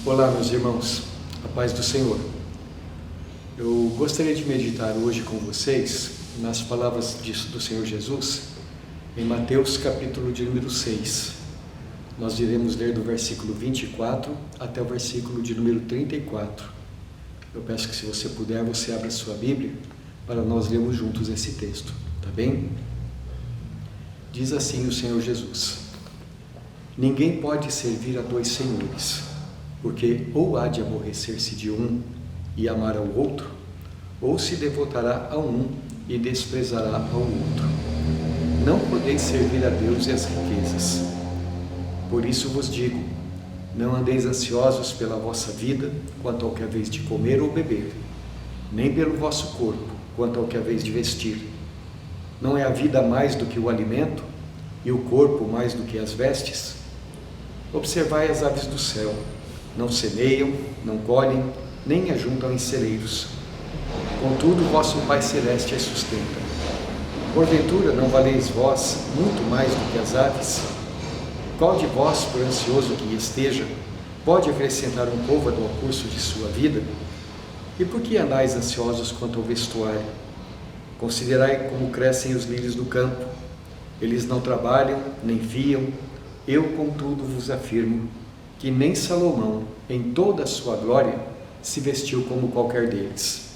Olá, meus irmãos, a paz do Senhor. Eu gostaria de meditar hoje com vocês nas palavras do Senhor Jesus em Mateus capítulo de número 6. Nós iremos ler do versículo 24 até o versículo de número 34. Eu peço que, se você puder, você abra a sua Bíblia para nós lermos juntos esse texto, tá bem? Diz assim o Senhor Jesus: ninguém pode servir a dois senhores, porque ou há de aborrecer-se de um e amar ao outro, ou se devotará a um e desprezará ao outro. Não podeis servir a Deus e às riquezas. Por isso vos digo, não andeis ansiosos pela vossa vida, quanto ao que haveis de comer ou beber, nem pelo vosso corpo, quanto ao que haveis de vestir. Não é a vida mais do que o alimento, e o corpo mais do que as vestes? Observai as aves do céu, não semeiam, não colhem, nem ajuntam em celeiros. Contudo, vosso Pai Celeste as sustenta. Porventura não valeis vós muito mais do que as aves? Qual de vós, por ansioso que esteja, pode acrescentar um côvado ao curso de sua vida? E por que andais ansiosos quanto ao vestuário? Considerai como crescem os lírios do campo. Eles não trabalham, nem fiam. Eu, contudo, vos afirmo que nem Salomão, em toda a sua glória, se vestiu como qualquer deles.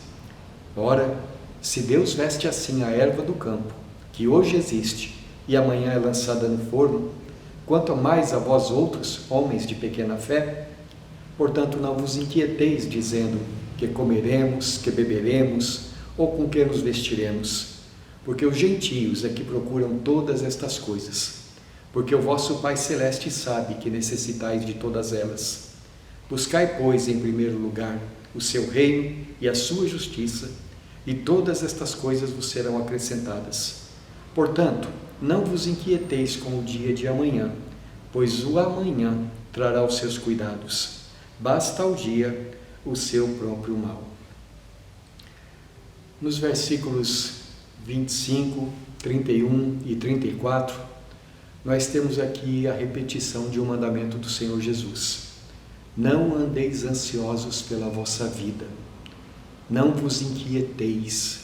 Ora, se Deus veste assim a erva do campo, que hoje existe e amanhã é lançada no forno, quanto mais a vós outros, homens de pequena fé? Portanto, não vos inquieteis, dizendo que comeremos, que beberemos, ou com que nos vestiremos, porque os gentios é que procuram todas estas coisas. Porque o vosso Pai Celeste sabe que necessitais de todas elas. Buscai, pois, em primeiro lugar o seu reino e a sua justiça, e todas estas coisas vos serão acrescentadas. Portanto, não vos inquieteis com o dia de amanhã, pois o amanhã trará os seus cuidados. Basta ao dia o seu próprio mal. Nos versículos 25, 31 e 34, nós temos aqui a repetição de um mandamento do Senhor Jesus. Não andeis ansiosos pela vossa vida, não vos inquieteis.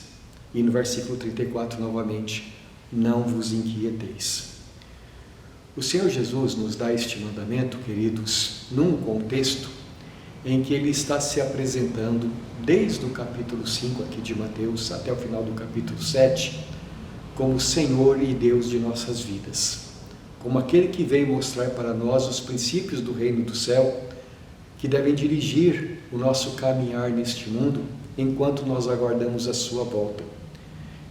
E no versículo 34 novamente, não vos inquieteis. O Senhor Jesus nos dá este mandamento, queridos, num contexto em que Ele está se apresentando desde o capítulo 5 aqui de Mateus até o final do capítulo 7, como Senhor e Deus de nossas vidas, como aquele que veio mostrar para nós os princípios do reino do céu, que devem dirigir o nosso caminhar neste mundo, enquanto nós aguardamos a sua volta.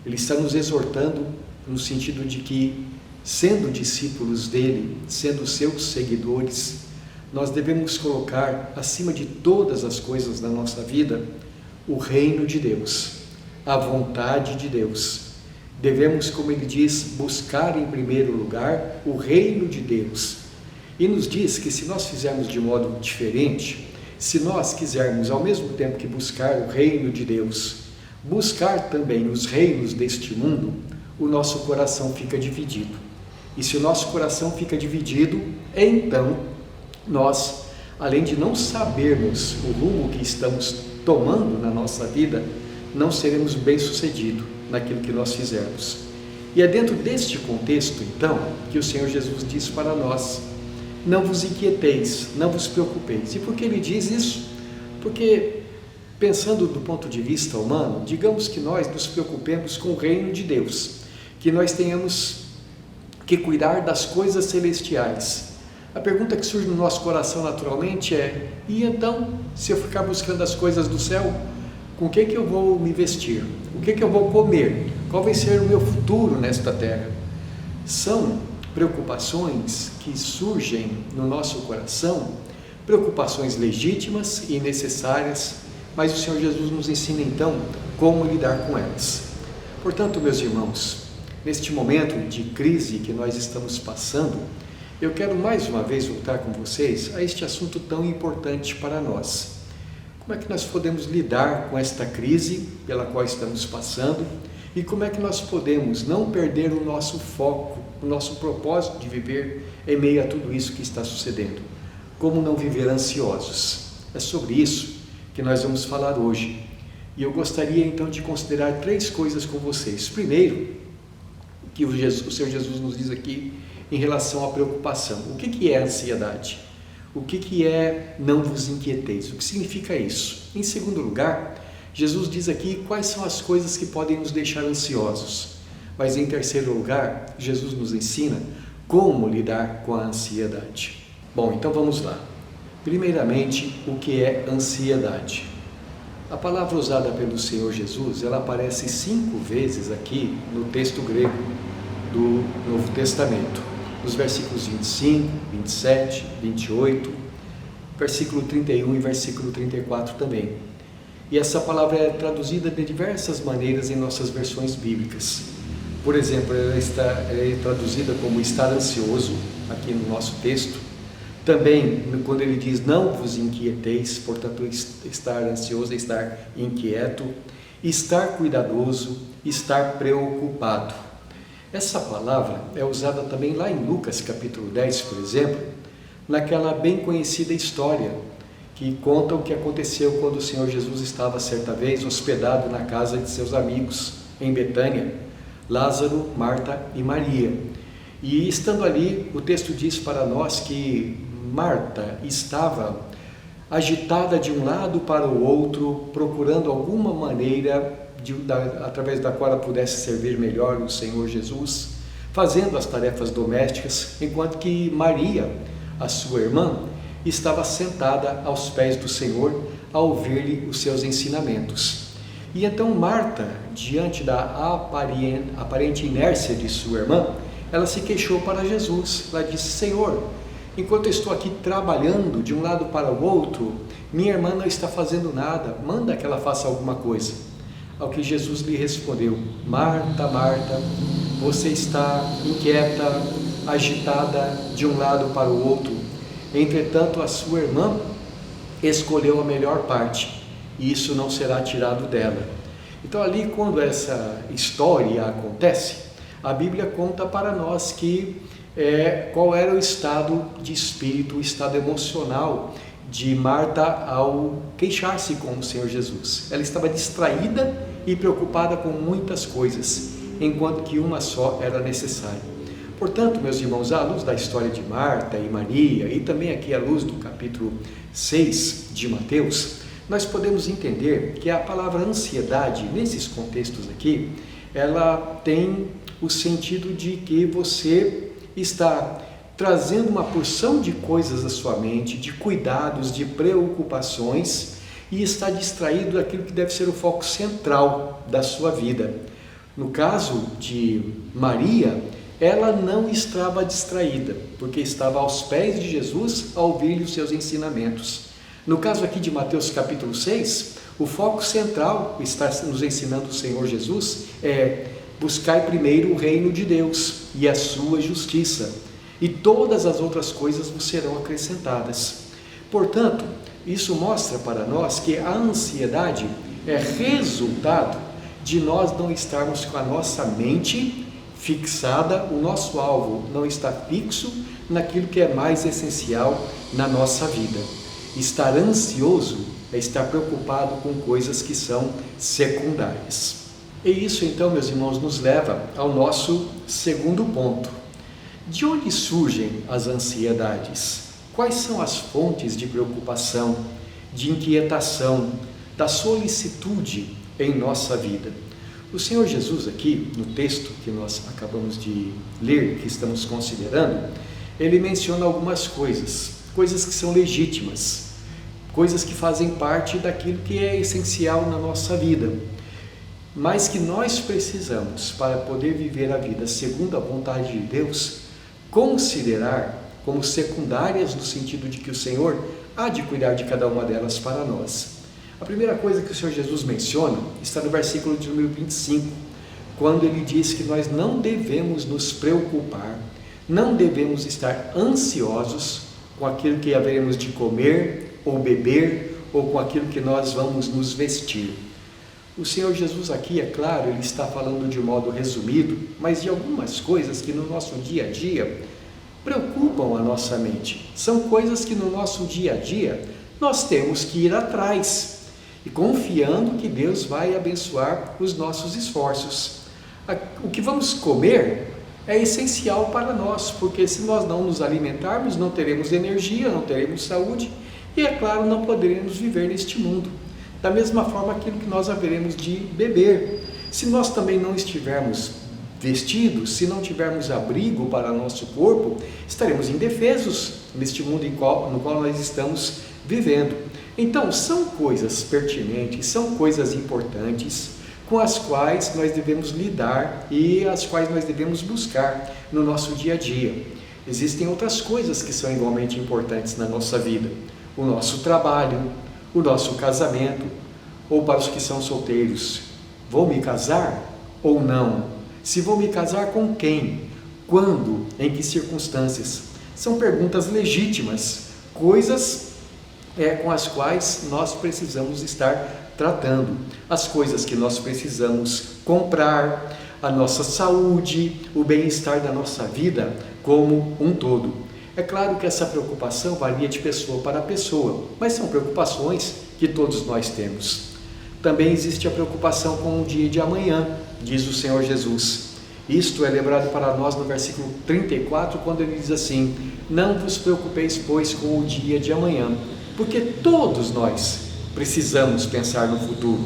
Ele está nos exortando no sentido de que, sendo discípulos dele, sendo seus seguidores, nós devemos colocar acima de todas as coisas da nossa vida o reino de Deus, a vontade de Deus. Devemos, como ele diz, buscar em primeiro lugar o reino de Deus. E nos diz que, se nós fizermos de modo diferente, se nós quisermos, ao mesmo tempo que buscar o reino de Deus, buscar também os reinos deste mundo, o nosso coração fica dividido. E se o nosso coração fica dividido, então nós, além de não sabermos o rumo que estamos tomando na nossa vida, não seremos bem-sucedidos naquilo que nós fizermos. E é dentro deste contexto, então, que o Senhor Jesus diz para nós: não vos inquieteis, não vos preocupeis. E por que ele diz isso? Porque, pensando do ponto de vista humano, digamos que nós nos preocupemos com o reino de Deus, que nós tenhamos que cuidar das coisas celestiais. A pergunta que surge no nosso coração naturalmente é: e então, se eu ficar buscando as coisas do céu, com o que eu vou me vestir? O que eu vou comer? Qual vai ser o meu futuro nesta terra? São preocupações que surgem no nosso coração, preocupações legítimas e necessárias, mas o Senhor Jesus nos ensina então como lidar com elas. Portanto, meus irmãos, neste momento de crise que nós estamos passando, eu quero mais uma vez voltar com vocês a este assunto tão importante para nós. Como é que nós podemos lidar com esta crise pela qual estamos passando e como é que nós podemos não perder o nosso foco, o nosso propósito de viver em meio a tudo isso que está sucedendo? Como não viver ansiosos? É sobre isso que nós vamos falar hoje. E eu gostaria então de considerar 3 coisas com vocês. Primeiro, que o Senhor Jesus nos diz aqui em relação à preocupação. O que é ansiedade? O que é não vos inquieteis? O que significa isso? Em segundo lugar, Jesus diz aqui quais são as coisas que podem nos deixar ansiosos. Mas em terceiro lugar, Jesus nos ensina como lidar com a ansiedade. Bom, então vamos lá. Primeiramente, o que é ansiedade? A palavra usada pelo Senhor Jesus, ela aparece 5 vezes aqui no texto grego do Novo Testamento. Nos versículos 25, 27, 28, versículo 31 e versículo 34 também. E essa palavra é traduzida de diversas maneiras em nossas versões bíblicas. Por exemplo, ela é traduzida como estar ansioso, aqui no nosso texto. Também, quando ele diz, não vos inquieteis, portanto, estar ansioso é estar inquieto, estar cuidadoso, estar preocupado. Essa palavra é usada também lá em Lucas capítulo 10, por exemplo, naquela bem conhecida história que conta o que aconteceu quando o Senhor Jesus estava certa vez hospedado na casa de seus amigos em Betânia, Lázaro, Marta e Maria. E estando ali, o texto diz para nós que Marta estava agitada de um lado para o outro, procurando alguma maneira através da qual ela pudesse servir melhor o Senhor Jesus, fazendo as tarefas domésticas, enquanto que Maria, a sua irmã, estava sentada aos pés do Senhor a ouvir-lhe os seus ensinamentos. E então Marta, diante da aparente inércia de sua irmã, ela se queixou para Jesus. Ela disse, Senhor, enquanto eu estou aqui trabalhando de um lado para o outro, minha irmã não está fazendo nada, manda que ela faça alguma coisa. Ao que Jesus lhe respondeu, Marta, Marta, você está inquieta, agitada de um lado para o outro. Entretanto, a sua irmã escolheu a melhor parte, e isso não será tirado dela. Então ali, quando essa história acontece, a Bíblia conta para nós qual era o estado de espírito, o estado emocional de Marta ao queixar-se com o Senhor Jesus. Ela estava distraída e preocupada com muitas coisas, enquanto que uma só era necessária. Portanto, meus irmãos, à luz da história de Marta e Maria, e também aqui à luz do capítulo 6 de Mateus, nós podemos entender que a palavra ansiedade, nesses contextos aqui, ela tem o sentido de que você está trazendo uma porção de coisas à sua mente, de cuidados, de preocupações, e está distraído daquilo que deve ser o foco central da sua vida. No caso de Maria, ela não estava distraída, porque estava aos pés de Jesus a ouvir-lhe os seus ensinamentos. No caso aqui de Mateus capítulo 6, o foco central, está nos ensinando o Senhor Jesus, é buscai primeiro o reino de Deus e a sua justiça, e todas as outras coisas vos serão acrescentadas. Portanto, isso mostra para nós que a ansiedade é resultado de nós não estarmos com a nossa mente fixada, o nosso alvo não está fixo naquilo que é mais essencial na nossa vida. Estar ansioso é estar preocupado com coisas que são secundárias. E isso então, meus irmãos, nos leva ao nosso segundo ponto. De onde surgem as ansiedades? Quais são as fontes de preocupação, de inquietação, da solicitude em nossa vida? O Senhor Jesus aqui, no texto que nós acabamos de ler, que estamos considerando, ele menciona algumas coisas que são legítimas, coisas que fazem parte daquilo que é essencial na nossa vida, mas que nós precisamos, para poder viver a vida segundo a vontade de Deus, considerar como secundárias, no sentido de que o Senhor há de cuidar de cada uma delas para nós. A primeira coisa que o Senhor Jesus menciona está no versículo de número 25, quando ele diz que nós não devemos nos preocupar, não devemos estar ansiosos com aquilo que haveremos de comer ou beber, ou com aquilo que nós vamos nos vestir. O Senhor Jesus aqui, é claro, ele está falando de um modo resumido, mas de algumas coisas que no nosso dia a dia preocupam a nossa mente. São coisas que no nosso dia a dia nós temos que ir atrás e confiando que Deus vai abençoar os nossos esforços. O que vamos comer é essencial para nós, porque se nós não nos alimentarmos, não teremos energia, não teremos saúde e, é claro, não poderemos viver neste mundo. Da mesma forma, aquilo que nós haveremos de beber. Se nós também não estivermos vestidos, se não tivermos abrigo para nosso corpo, estaremos indefesos neste mundo no qual nós estamos vivendo. Então, são coisas pertinentes, são coisas importantes com as quais nós devemos lidar e as quais nós devemos buscar no nosso dia a dia. Existem outras coisas que são igualmente importantes na nossa vida: o nosso trabalho, o nosso casamento, ou para os que são solteiros, vou me casar ou não? Se vou me casar com quem? Quando? Em que circunstâncias? São perguntas legítimas, coisas com as quais nós precisamos estar tratando. As coisas que nós precisamos comprar, a nossa saúde, o bem-estar da nossa vida como um todo. É claro que essa preocupação varia de pessoa para pessoa, mas são preocupações que todos nós temos. Também existe a preocupação com o dia de amanhã, diz o Senhor Jesus. Isto é lembrado para nós no versículo 34, quando ele diz assim: não vos preocupeis, pois, com o dia de amanhã, porque todos nós precisamos pensar no futuro.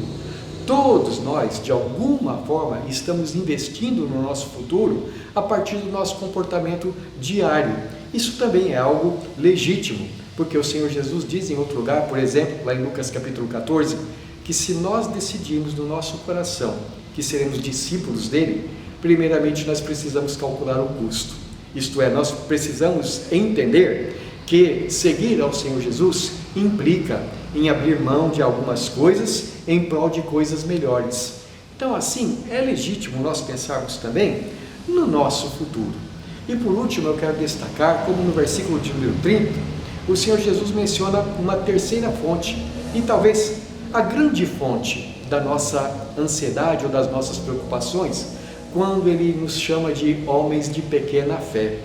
Todos nós, de alguma forma, estamos investindo no nosso futuro a partir do nosso comportamento diário. Isso também é algo legítimo, porque o Senhor Jesus diz em outro lugar, por exemplo, lá em Lucas capítulo 14, que se nós decidirmos no nosso coração que seremos discípulos dele, primeiramente nós precisamos calcular o custo. Isto é, nós precisamos entender que seguir ao Senhor Jesus implica em abrir mão de algumas coisas em prol de coisas melhores. Então, assim, é legítimo nós pensarmos também no nosso futuro. E por último, eu quero destacar como no versículo de número 30, o Senhor Jesus menciona uma terceira fonte, e talvez a grande fonte da nossa ansiedade ou das nossas preocupações, quando ele nos chama de homens de pequena fé.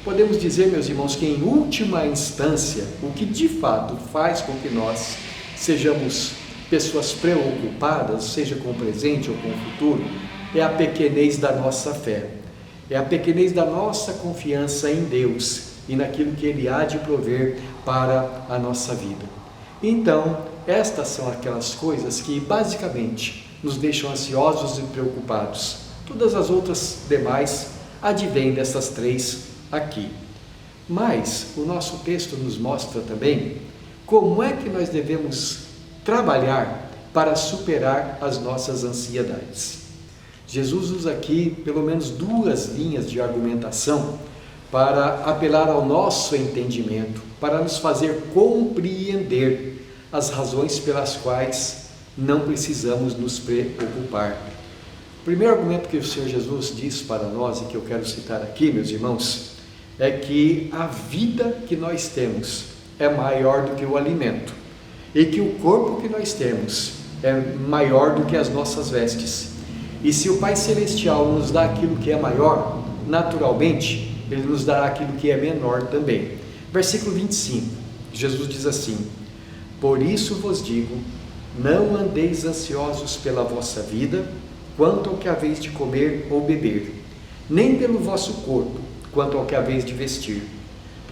Podemos dizer, meus irmãos, que em última instância, o que de fato faz com que nós sejamos pessoas preocupadas, seja com o presente ou com o futuro, é a pequenez da nossa fé, é a pequenez da nossa confiança em Deus e naquilo que Ele há de prover para a nossa vida. Então, estas são aquelas coisas que basicamente nos deixam ansiosos e preocupados. Todas as outras demais advêm dessas três aqui. Mas o nosso texto nos mostra também como é que nós devemos trabalhar para superar as nossas ansiedades. Jesus usa aqui pelo menos duas linhas de argumentação para apelar ao nosso entendimento, para nos fazer compreender as razões pelas quais não precisamos nos preocupar. O primeiro argumento que o Senhor Jesus diz para nós, e que eu quero citar aqui, meus irmãos, é que a vida que nós temos é maior do que o alimento, e que o corpo que nós temos é maior do que as nossas vestes. E se o Pai Celestial nos dá aquilo que é maior, naturalmente, Ele nos dará aquilo que é menor também. Versículo 25, Jesus diz assim: por isso vos digo, não andeis ansiosos pela vossa vida, quanto ao que haveis de comer ou beber, nem pelo vosso corpo, quanto ao que haveis de vestir.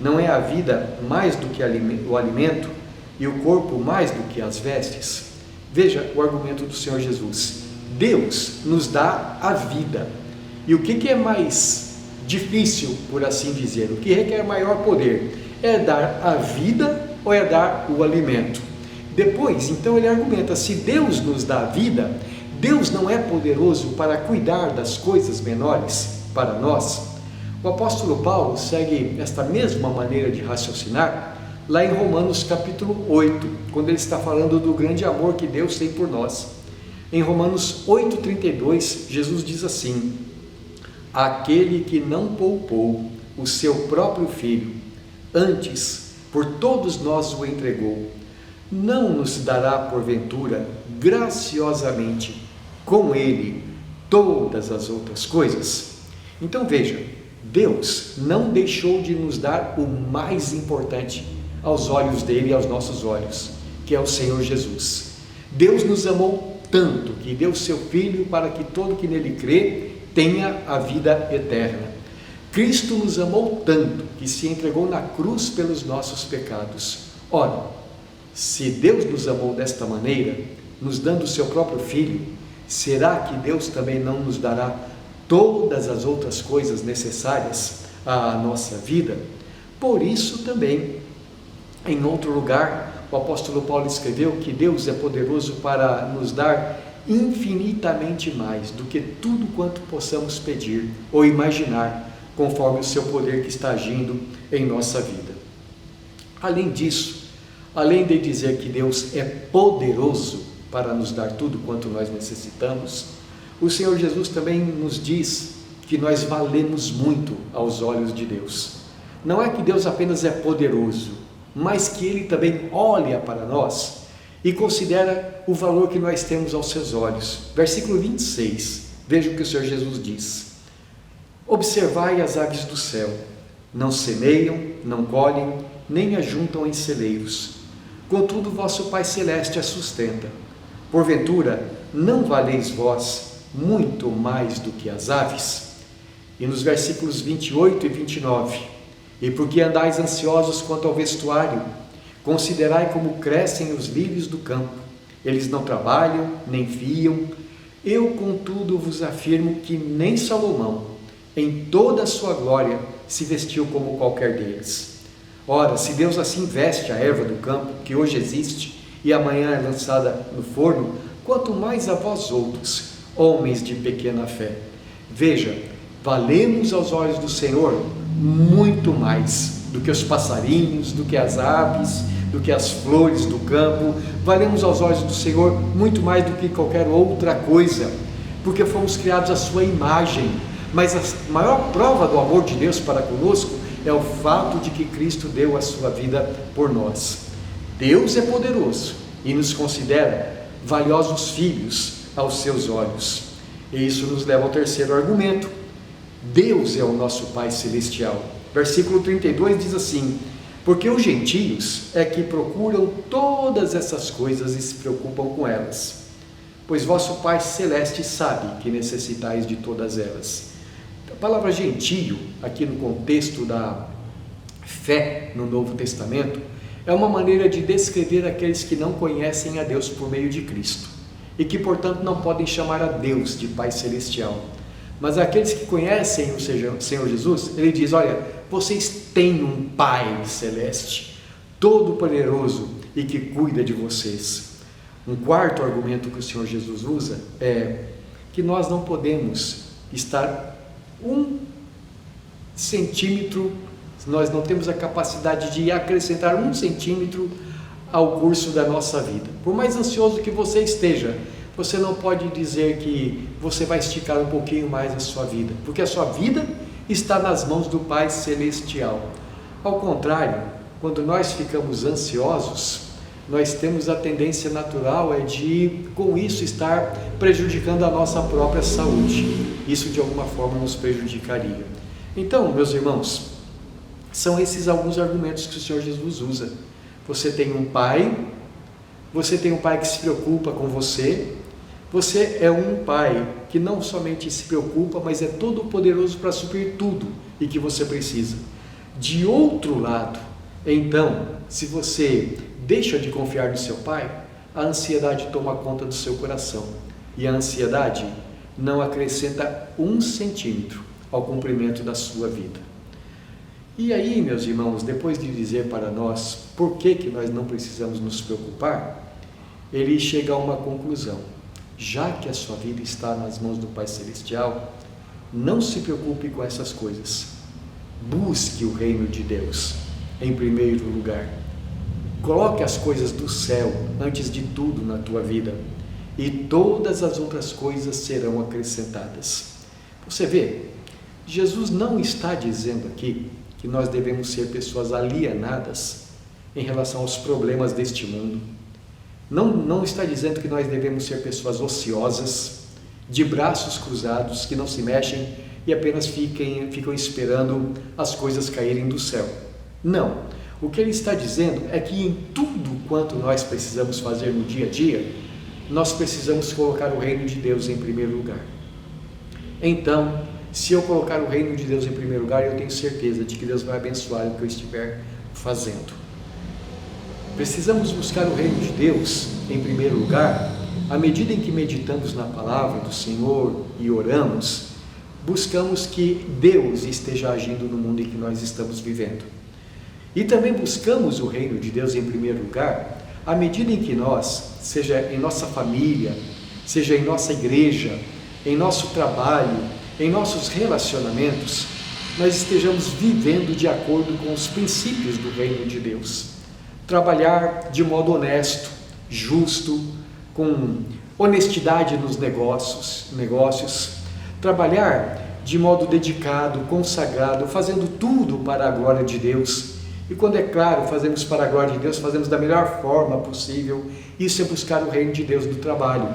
Não é a vida mais do que o alimento, e o corpo mais do que as vestes? Veja o argumento do Senhor Jesus. Deus nos dá a vida. E o que é mais difícil, por assim dizer? O que requer maior poder? É dar a vida ou é dar o alimento? Depois, então, ele argumenta: se Deus nos dá a vida, Deus não é poderoso para cuidar das coisas menores para nós? O apóstolo Paulo segue esta mesma maneira de raciocinar lá em Romanos capítulo 8, quando ele está falando do grande amor que Deus tem por nós. Em Romanos 8,32, Jesus diz assim: aquele que não poupou o seu próprio filho, antes por todos nós o entregou, não nos dará porventura graciosamente com ele todas as outras coisas? Então veja, Deus não deixou de nos dar o mais importante, aos olhos dele e aos nossos olhos, que é o Senhor Jesus. Deus nos amou tanto que deu seu Filho para que todo que nele crê tenha a vida eterna. Cristo nos amou tanto que se entregou na cruz pelos nossos pecados. Ora, se Deus nos amou desta maneira, nos dando o seu próprio Filho, será que Deus também não nos dará todas as outras coisas necessárias à nossa vida? Por isso também, em outro lugar, o apóstolo Paulo escreveu que Deus é poderoso para nos dar infinitamente mais do que tudo quanto possamos pedir ou imaginar, conforme o seu poder que está agindo em nossa vida. Além disso, além de dizer que Deus é poderoso para nos dar tudo quanto nós necessitamos, o Senhor Jesus também nos diz que nós valemos muito aos olhos de Deus. Não é que Deus apenas é poderoso, mas que Ele também olha para nós e considera o valor que nós temos aos seus olhos. Versículo 26, veja o que o Senhor Jesus diz: observai as aves do céu, não semeiam, não colhem, nem ajuntam em celeiros, contudo vosso Pai Celeste as sustenta. Porventura, não valeis vós muito mais do que as aves? E nos versículos 28 e 29, e porque andais ansiosos quanto ao vestuário, considerai como crescem os lírios do campo, eles não trabalham, nem fiam. Eu, contudo, vos afirmo que nem Salomão, em toda a sua glória, se vestiu como qualquer deles. Ora, se Deus assim veste a erva do campo, que hoje existe e amanhã é lançada no forno, quanto mais a vós outros, homens de pequena fé. Veja, valemos aos olhos do Senhor muito mais do que os passarinhos, do que as aves, do que as flores do campo. Valemos aos olhos do Senhor muito mais do que qualquer outra coisa, porque fomos criados à sua imagem. Mas a maior prova do amor de Deus para conosco é o fato de que Cristo deu a sua vida por nós. Deus é poderoso e nos considera valiosos filhos aos seus olhos. E isso nos leva ao terceiro argumento. Deus é o nosso Pai Celestial. Versículo 32 diz assim: porque os gentios é que procuram todas essas coisas e se preocupam com elas, pois vosso Pai Celeste sabe que necessitais de todas elas. A palavra gentio, aqui no contexto da fé no Novo Testamento, é uma maneira de descrever aqueles que não conhecem a Deus por meio de Cristo e que, portanto, não podem chamar a Deus de Pai Celestial. Mas aqueles que conhecem o Senhor Jesus, ele diz: olha, vocês têm um Pai Celeste, todo-poderoso e que cuida de vocês. Um quarto argumento que o Senhor Jesus usa é que nós não podemos estar 1 centímetro, nós não temos a capacidade de acrescentar 1 centímetro ao curso da nossa vida. Por mais ansioso que você esteja, você não pode dizer que você vai esticar um pouquinho mais a sua vida, porque a sua vida está nas mãos do Pai Celestial. Ao contrário, quando nós ficamos ansiosos, nós temos a tendência natural de, com isso, estar prejudicando a nossa própria saúde. Isso de alguma forma nos prejudicaria. Então, meus irmãos, são esses alguns argumentos que o Senhor Jesus usa. Você tem um pai que se preocupa com você. Você é um pai que não somente se preocupa, mas é todo poderoso para suprir tudo e que você precisa. De outro lado, então, se você deixa de confiar no seu pai, a ansiedade toma conta do seu coração. E a ansiedade não acrescenta 1 centímetro ao cumprimento da sua vida. E aí, meus irmãos, depois de dizer para nós por que nós não precisamos nos preocupar, ele chega a uma conclusão. Já que a sua vida está nas mãos do Pai Celestial, não se preocupe com essas coisas. Busque o reino de Deus em primeiro lugar. Coloque as coisas do céu antes de tudo na tua vida, e todas as outras coisas serão acrescentadas. Você vê, Jesus não está dizendo aqui que nós devemos ser pessoas alienadas em relação aos problemas deste mundo. Não está dizendo que nós devemos ser pessoas ociosas, de braços cruzados, que não se mexem e apenas ficam esperando as coisas caírem do céu. Não. O que ele está dizendo é que em tudo quanto nós precisamos fazer no dia a dia, nós precisamos colocar o reino de Deus em primeiro lugar. Então, se eu colocar o reino de Deus em primeiro lugar, eu tenho certeza de que Deus vai abençoar o que eu estiver fazendo. Precisamos buscar o reino de Deus em primeiro lugar. À medida em que meditamos na palavra do Senhor e oramos, buscamos que Deus esteja agindo no mundo em que nós estamos vivendo. E também buscamos o reino de Deus em primeiro lugar, à medida em que nós, seja em nossa família, seja em nossa igreja, em nosso trabalho, em nossos relacionamentos, nós estejamos vivendo de acordo com os princípios do reino de Deus. Trabalhar de modo honesto, justo, com honestidade nos negócios, trabalhar de modo dedicado, consagrado, fazendo tudo para a glória de Deus. E quando é claro, fazemos para a glória de Deus, fazemos da melhor forma possível. Isso é buscar o reino de Deus no trabalho,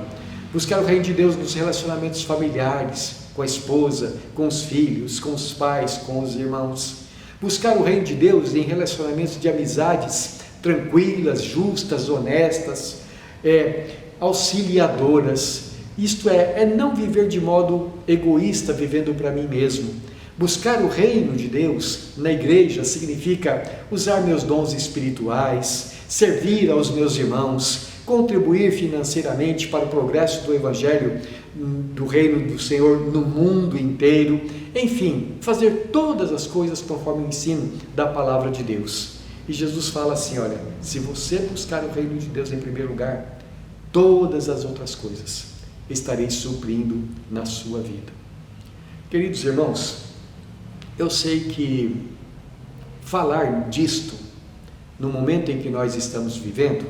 buscar o reino de Deus nos relacionamentos familiares, com a esposa, com os filhos, com os pais, com os irmãos. Buscar o reino de Deus em relacionamentos de amizades tranquilas, justas, honestas, auxiliadoras. Isto é não viver de modo egoísta, vivendo para mim mesmo. Buscar o reino de Deus na igreja significa usar meus dons espirituais, servir aos meus irmãos, contribuir financeiramente para o progresso do Evangelho, do reino do Senhor no mundo inteiro, enfim, fazer todas as coisas conforme o ensino da palavra de Deus. E Jesus fala assim, olha, se você buscar o reino de Deus em primeiro lugar, todas as outras coisas estarei suprindo na sua vida. Queridos irmãos, eu sei que falar disto, no momento em que nós estamos vivendo,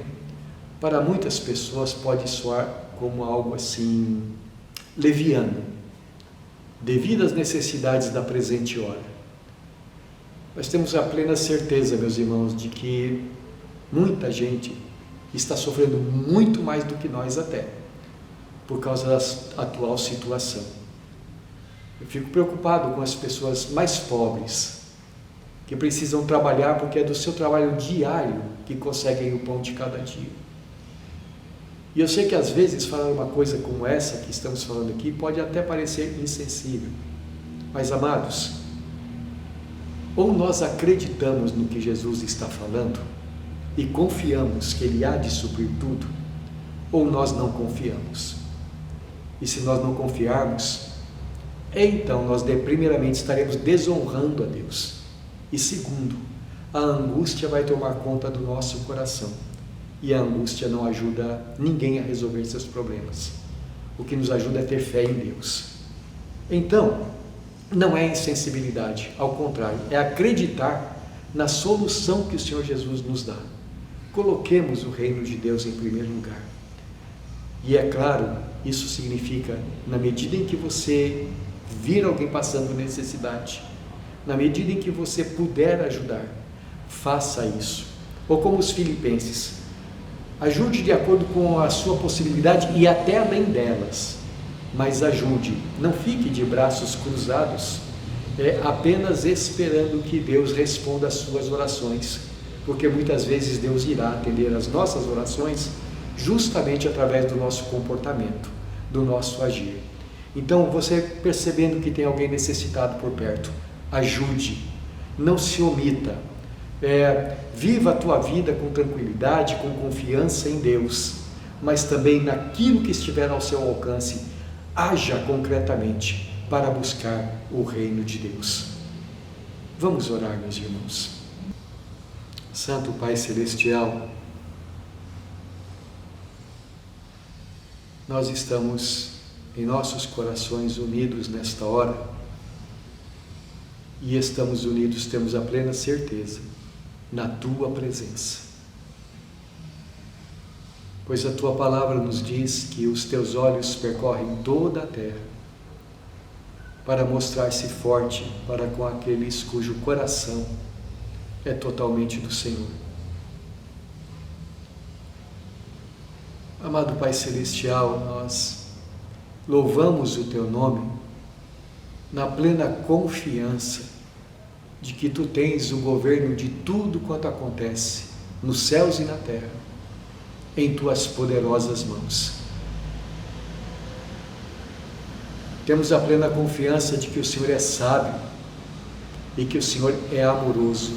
para muitas pessoas pode soar como algo assim, leviano, devido às necessidades da presente hora. Nós temos a plena certeza, meus irmãos, de que muita gente está sofrendo muito mais do que nós até, por causa da atual situação. Eu fico preocupado com as pessoas mais pobres, que precisam trabalhar porque é do seu trabalho diário que conseguem o pão de cada dia. E eu sei que às vezes falar uma coisa como essa que estamos falando aqui pode até parecer insensível, mas amados, ou nós acreditamos no que Jesus está falando e confiamos que Ele há de suprir tudo, ou nós não confiamos. E se nós não confiarmos, então nós primeiramente estaremos desonrando a Deus. E segundo, a angústia vai tomar conta do nosso coração. E a angústia não ajuda ninguém a resolver seus problemas. O que nos ajuda é ter fé em Deus. Então, não é insensibilidade, ao contrário, é acreditar na solução que o Senhor Jesus nos dá. Coloquemos o reino de Deus em primeiro lugar. E é claro, isso significa, na medida em que você vir alguém passando necessidade, na medida em que você puder ajudar, faça isso. Ou como os filipenses, ajude de acordo com a sua possibilidade e até além delas, mas ajude, não fique de braços cruzados, apenas esperando que Deus responda às suas orações, porque muitas vezes Deus irá atender às nossas orações justamente através do nosso comportamento, do nosso agir. Então, você percebendo que tem alguém necessitado por perto, ajude, não se omita, viva a tua vida com tranquilidade, com confiança em Deus, mas também naquilo que estiver ao seu alcance, haja concretamente para buscar o reino de Deus. Vamos orar, meus irmãos. Santo Pai Celestial, nós estamos em nossos corações unidos nesta hora, e estamos unidos, temos a plena certeza, na Tua presença. Pois a Tua palavra nos diz que os Teus olhos percorrem toda a terra, para mostrar-se forte para com aqueles cujo coração é totalmente do Senhor. Amado Pai Celestial, nós louvamos o Teu nome na plena confiança de que Tu tens o governo de tudo quanto acontece nos céus e na terra em Tuas poderosas mãos. Temos a plena confiança de que o Senhor é sábio e que o Senhor é amoroso,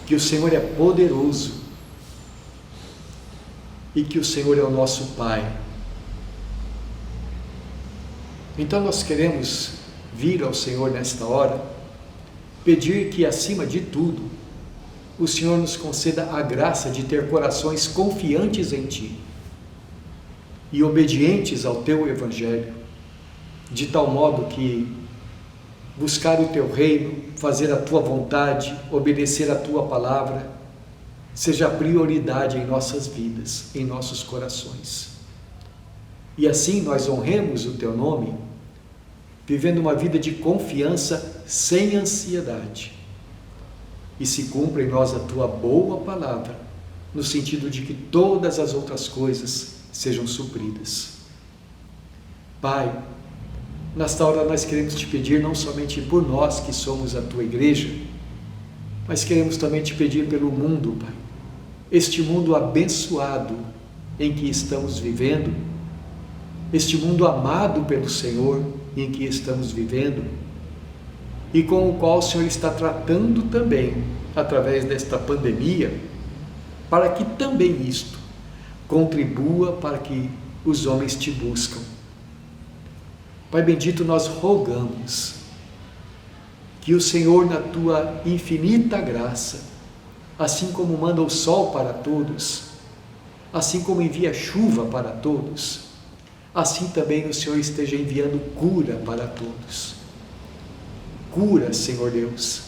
que o Senhor é poderoso e que o Senhor é o nosso Pai. Então nós queremos vir ao Senhor nesta hora, pedir que, acima de tudo, o Senhor nos conceda a graça de ter corações confiantes em Ti e obedientes ao Teu Evangelho, de tal modo que buscar o Teu reino, fazer a Tua vontade, obedecer a Tua palavra, seja a prioridade em nossas vidas, em nossos corações. E assim nós honremos o Teu nome, vivendo uma vida de confiança sem ansiedade. E se cumpra em nós a Tua boa palavra, no sentido de que todas as outras coisas sejam supridas. Pai, nesta hora nós queremos Te pedir não somente por nós que somos a Tua igreja, mas queremos também Te pedir pelo mundo, Pai. Este mundo abençoado em que estamos vivendo, este mundo amado pelo Senhor em que estamos vivendo, e com o qual o Senhor está tratando também, através desta pandemia, para que também isto contribua para que os homens Te buscam. Pai bendito, nós rogamos que o Senhor, na Tua infinita graça, assim como manda o sol para todos, assim como envia chuva para todos, assim também o Senhor esteja enviando cura para todos. Cura, Senhor Deus,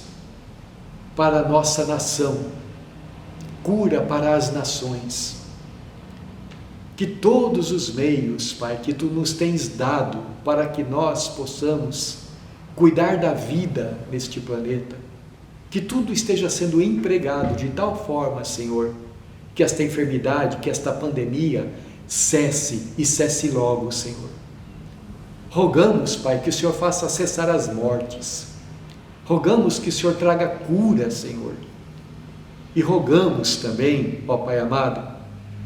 para a nossa nação, cura para as nações. Que todos os meios, Pai, que Tu nos tens dado para que nós possamos cuidar da vida neste planeta, que tudo esteja sendo empregado de tal forma, Senhor, que esta enfermidade, que esta pandemia cesse e cesse logo, Senhor. Rogamos, Pai, que o Senhor faça cessar as mortes. Rogamos que o Senhor traga cura, Senhor. E rogamos também, ó Pai amado,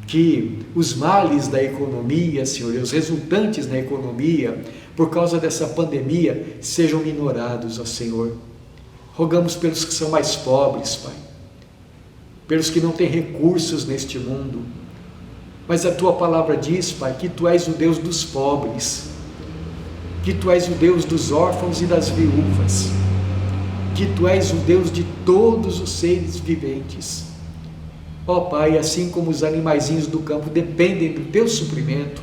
que os males da economia, Senhor, e os resultantes na economia, por causa dessa pandemia, sejam minorados, ó Senhor. Rogamos pelos que são mais pobres, Pai, pelos que não têm recursos neste mundo. Mas a Tua palavra diz, Pai, que Tu és o Deus dos pobres, que Tu és o Deus dos órfãos e das viúvas, que Tu és o Deus de todos os seres viventes. Ó Pai, assim como os animaizinhos do campo dependem do Teu suprimento,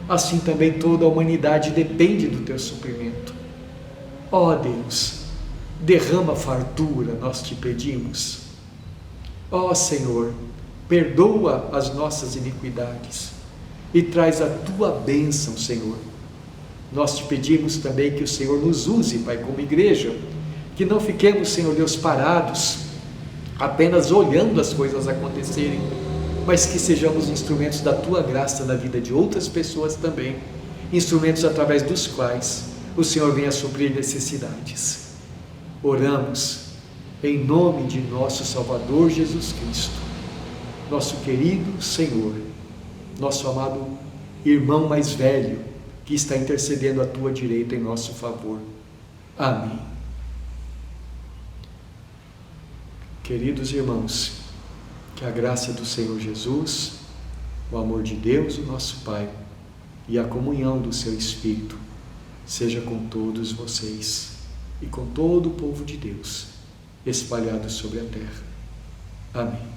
assim também toda a humanidade depende do Teu suprimento. Ó Deus, derrama fartura, nós Te pedimos. Ó Senhor, perdoa as nossas iniquidades e traz a Tua bênção, Senhor. Nós Te pedimos também que o Senhor nos use, Pai, como igreja, que não fiquemos, Senhor Deus, parados, apenas olhando as coisas acontecerem, mas que sejamos instrumentos da Tua graça na vida de outras pessoas também, instrumentos através dos quais o Senhor venha suprir necessidades. Oramos em nome de nosso Salvador Jesus Cristo, nosso querido Senhor, nosso amado irmão mais velho, que está intercedendo à Tua direita em nosso favor. Amém. Queridos irmãos, que a graça do Senhor Jesus, o amor de Deus, o nosso Pai, e a comunhão do Seu Espírito seja com todos vocês e com todo o povo de Deus espalhado sobre a terra. Amém.